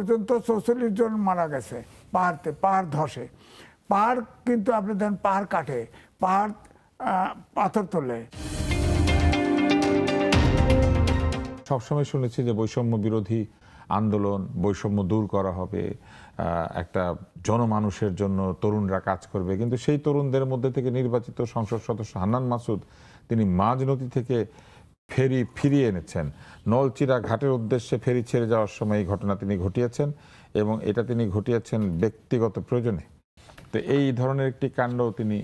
পর্যন্ত ৪৪ জন মারা গেছে পাহাড় ধসে। পাহাড় কিন্তু আপনি দেখেন পাহাড় কাটে, পাহাড় পাথর তোলে। সবসময় শুনেছি যে বৈষম্য বিরোধী আন্দোলন, বৈষম্য দূর করা হবে, একটা জনমানুষের জন্য তরুণরা কাজ করবে, কিন্তু সেই তরুণদের মধ্যে থেকে নির্বাচিত সংসদ সদস্য হান্নান মাসুদ তিনি মাঝ নদী থেকে ফেরি ফিরিয়ে এনেছেন। নলচিরা ঘাটের উদ্দেশ্যে ফেরি ছেড়ে যাওয়ার সময় এই ঘটনা তিনি ঘটিয়েছেন এবং এটা তিনি ঘটিয়েছেন ব্যক্তিগত প্রয়োজনে। তো এই ধরনের একটি কাণ্ড তিনি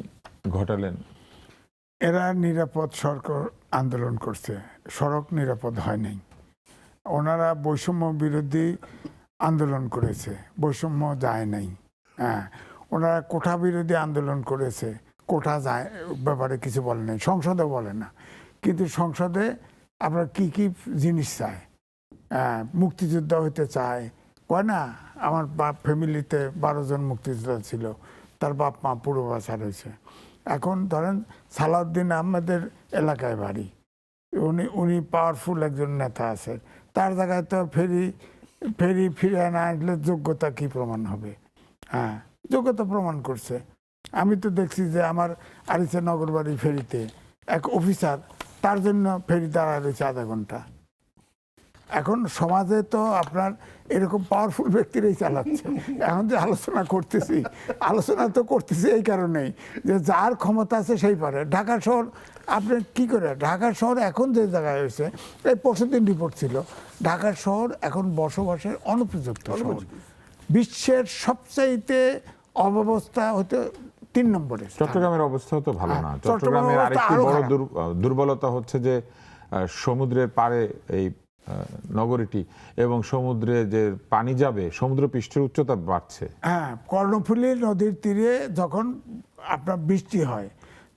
ঘটালেন। এরা নিরাপদ সড়ক আন্দোলন করছে, সড়ক নিরাপদ হয় নাই। ওনারা বৈষম্য বিরোধী আন্দোলন করেছে, বৈষম্য যায় নাই। হ্যাঁ, ওনারা কোঠা বিরোধী আন্দোলন করেছে, কোঠা যায় ব্যাপারে কিছু বলে নাই, সংসদে বলে না। কিন্তু সংসদে আপনার কি কি জিনিস চায়, মুক্তিযোদ্ধা হইতে চায়, কয় না আমার বাপ ফ্যামিলিতে 12 জন মুক্তিযোদ্ধা ছিল, তার বাপ মা পূর্ববাসার হয়েছে। এখন ধরেন সালাউদ্দিন আহমেদের এলাকায় বাড়ি, উনি পাওয়ারফুল একজন নেতা আছে, তার জায়গায় তো ফেরি ফিরে না আসলে যোগ্যতা কি প্রমাণ হবে? হ্যাঁ, যোগ্যতা প্রমাণ করছে। আমি তো দেখছি যে আমার আরিচা নগরবাড়ি ফেরিতে এক অফিসার, তার জন্য ফেরি দাঁড়ায় রয়েছে আধা ঘন্টা। এখন সমাজে তো আপনার এরকম পাওয়ারফুল ব্যক্তিরাই চালাচ্ছে। এখন যে আলোচনা তো করতেছি এই কারণেই যে যার ক্ষমতা আছে সেই পারে। ঢাকা শহর আপনি কি করে, ঢাকা শহর এখন যে জায়গায় হয়েছে, এই পরশুদিন রিপোর্ট ছিল, ঢাকা শহর এখন বসবাসের অনুপযুক্ত শহর। বিশ্বের সবচাইতে অব্যবস্থা হতে 3 নম্বরে। চট্টগ্রামের অবস্থাও তো ভালো না। চট্টগ্রামের আরেকটি বড় দুর্বলতা হচ্ছে যে সমুদ্রের পাড়ে এই নগরীটি, এবং সমুদ্রে যে পানি যাবে, সমুদ্র পৃষ্ঠের উচ্চতা বাড়ছে। হ্যাঁ, কর্ণফুলী নদীর তীরে যখন আপনার বৃষ্টি হয়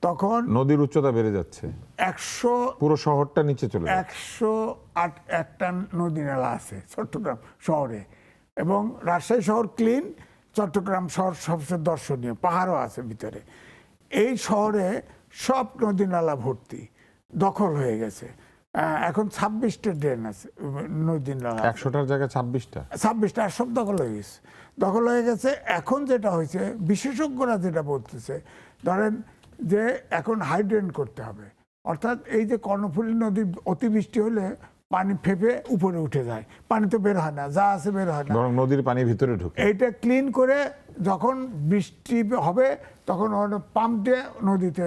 তখন নদীর উচ্চতা বেড়ে যাচ্ছে, 100 পুরো শহরটা নিচে চলে যাচ্ছে। 108টা নদী নালা আছে চট্টগ্রাম শহরে, এবং রাজশাহী শহর ক্লিন, চট্টগ্রাম শহর সবচেয়ে দর্শনীয়, পাহাড়ও আছে ভিতরে। এই শহরে সব নদী নালা ভর্তি, দখল হয়ে গেছে। এখন 26টা ড্রেন আছে, নদী নালা 100টার জায়গায় 26টা আর সব দখল হয়ে গেছে। এখন যেটা হয়েছে, বিশেষজ্ঞরা যেটা বলতেছে, ধরেন যে এখন হাইড্রেন করতে হবে, অর্থাৎ এই যে কর্ণফুলী নদী অতিবৃষ্টি হলে পানি ফেপে উপরে উঠে যায়, পানি তো বের হয় না, যা আছে বের হয় না, বরং নদীর পানি ভিতরে ঢুকে। এইটা ক্লিন করে যখন বৃষ্টি হবে তখন পাম্প দিয়ে নদীতে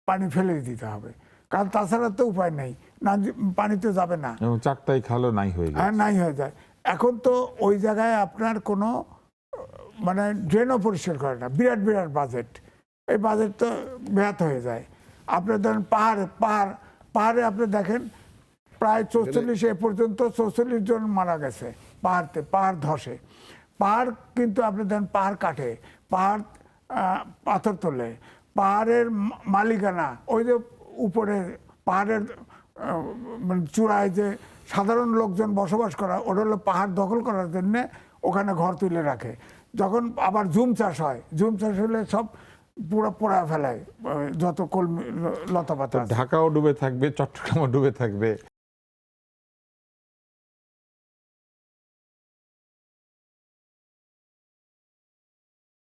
পানি ফেলে দিতে হবে, কারণ তাছাড়া তো উপায় নেই, না পানিতে যাবে না, এবং চাকতাই খালও নাই হয়ে যায়। নাই হয়ে যায়। এখন তো ওই জায়গায় আপনার কোনো মানে ড্রেনও পরিষ্কার করে না, বিরাট বাজেট, এই বাজেট তো ব্যাহত হয়ে যায়। আপনি ধরেন পাহাড়ে আপনি দেখেন প্রায় 44 এ পর্যন্ত 44 জন মারা গেছে পাহাড় ধসে। পাহাড় কিন্তু আপনি দেখেন পাহাড় কাটে, পাহাড় পাথর তোলে, পাহাড়ের মালিকানা ওই যে উপরে পাহাড়ের মানে চূড়ায় যে সাধারণ লোকজন বসবাস করা, ওটা হলো পাহাড় দখল করার জন্যে ওখানে ঘর তুলে রাখে। যখন আবার জুম চাষ হয়, জুম চাষ হলে সব পুরো পোড়া ফেলায়, যত কলমি লতাপাতা। ঢাকাও ডুবে থাকবে, চট্টগ্রামও ডুবে থাকবে।